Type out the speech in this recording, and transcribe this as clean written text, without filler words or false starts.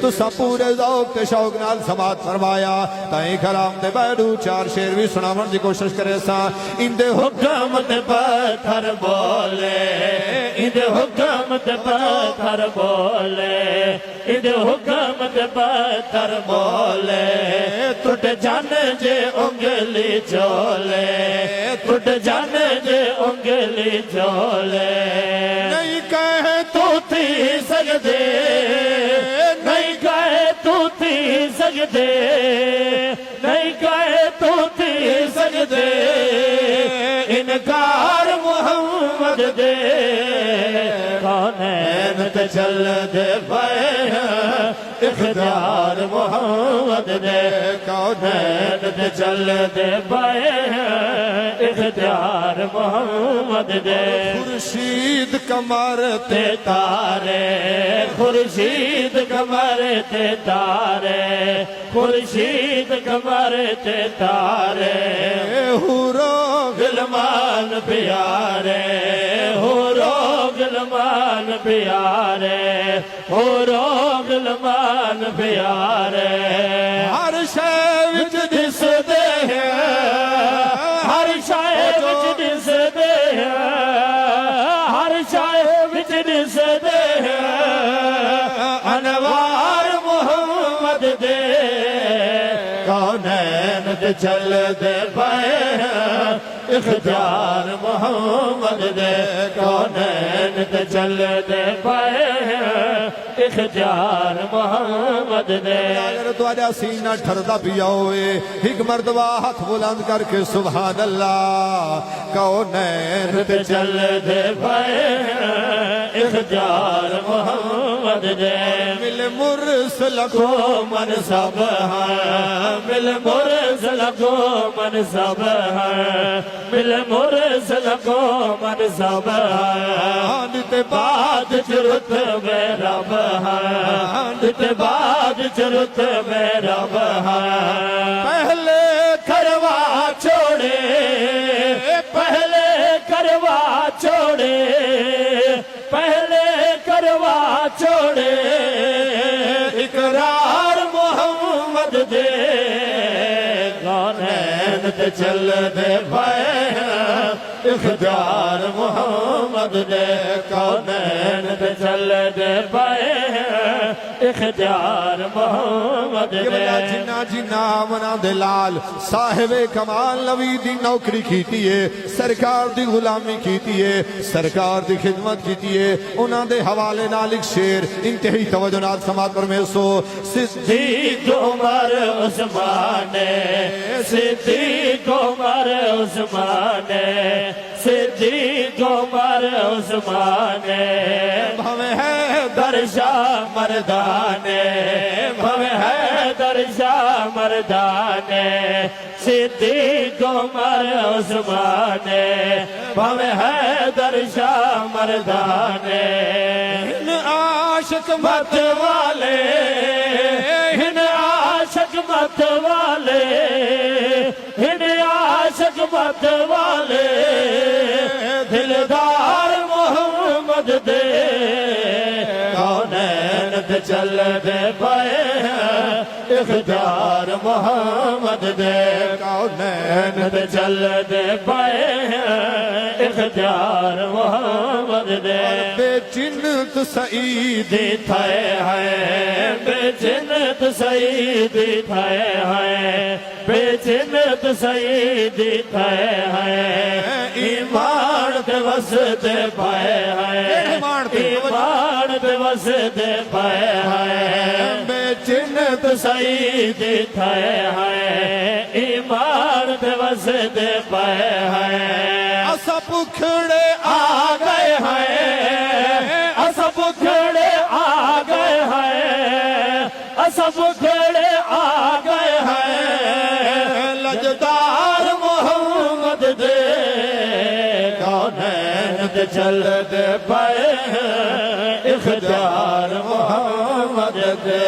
تو سا پورے ذوق تے شوق نال سماعت فرمایا تائیں کلام دے بیڈو چار شعر بھی سناون دی کوشش کرے سا اندے حکم تے پتھر بولے اندے حکم تے پتھر بولے اندے حکم تے پتھر بولے ٹوٹ جان جے انگلی چولے ٹوٹ جان جے انگلی چولے نہیں کہے تو تھی سجدے نہیں کہے تو تھی سجدے نہیں کہے تو تھی سجدے انکار محمد دے کونین تے چل دے پائے اختیار محمد دے کونین تے چل دے پائے اختیار محمد دے خورشید کمر تے تارے خورشید کمر تے تارے خورشید کمر تے تارے حورو غلمان پیارے حورو غلمان پیارے حورو غلمان پیارے ہر شے وچ دس دے ہر شے وچ دس دے ہر شے وچ دس دے انوار محمد دے کونین تے چل دے پائے اختیار محمد دے کونین تے چل دے پائے اختیار محمد دے اگر تو آجا سینہ ٹھردا پیا ہوئے ایک مرتبہ ہاتھ بلند کر کے سبحان اللہ کونین تے چل دے پائے اختیار محمد دے مل مرسل کو منصب ہے مل مرسل کو منصب ہے مل مرسل کو منصب ہے تے بعد چرت میں رب ہے تے بعد چرت میں رب ہے پہلے کروا چھوڑے پہلے کروا چھوڑے پہلے کروا چھوڑے اقرار محمد دے کونین تے چل دے پائے اختیار محمد دے کونین تے چل دے پائے اختیار محمد دے جنا جنا منا دلال صاحب کمال نبی دی نوکری کیتی ہے سرکار دی غلامی کیتی ہے سرکار دی خدمت کیتی ہے انہاں دے حوالے نال ایک شعر انتہائی توجہ نال سماعت فرمائے سو صدیق عمر عثمان صدیق عمر عثمان صدیق عمر عثمان بھویں ہے درشا مردانے بھویں ہے درشا مردانے صدیق عمر عثمان بھویں ہے درشا مردانے ہن عاشق مت والے ہن عاشق مت والے ہن عاشق مت والے دلدار محمد دے کونین تے چل دے پائے اختیار محمد دے کونین تے چل دے پائے اختیار محمد دے بے جنت سعیدی تھائے ہیں بے جنت سعیدی تھائے ہیں بے جنت سعیدی تھائے ہیں ایمان تے وسدے پائے ہیں ایمان تے وسدے پائے ہیں بے جنت سعیدی تھائے ہیں ایمان تے وسدے پائے ہیں اسا پکھڑے آ گئے ہیں اسا پکھڑے آ گئے ہیں اسا پکھڑے آ گئے ہیں لجدار محمد دے کونین تے چل دے پائے اختیار محمد دے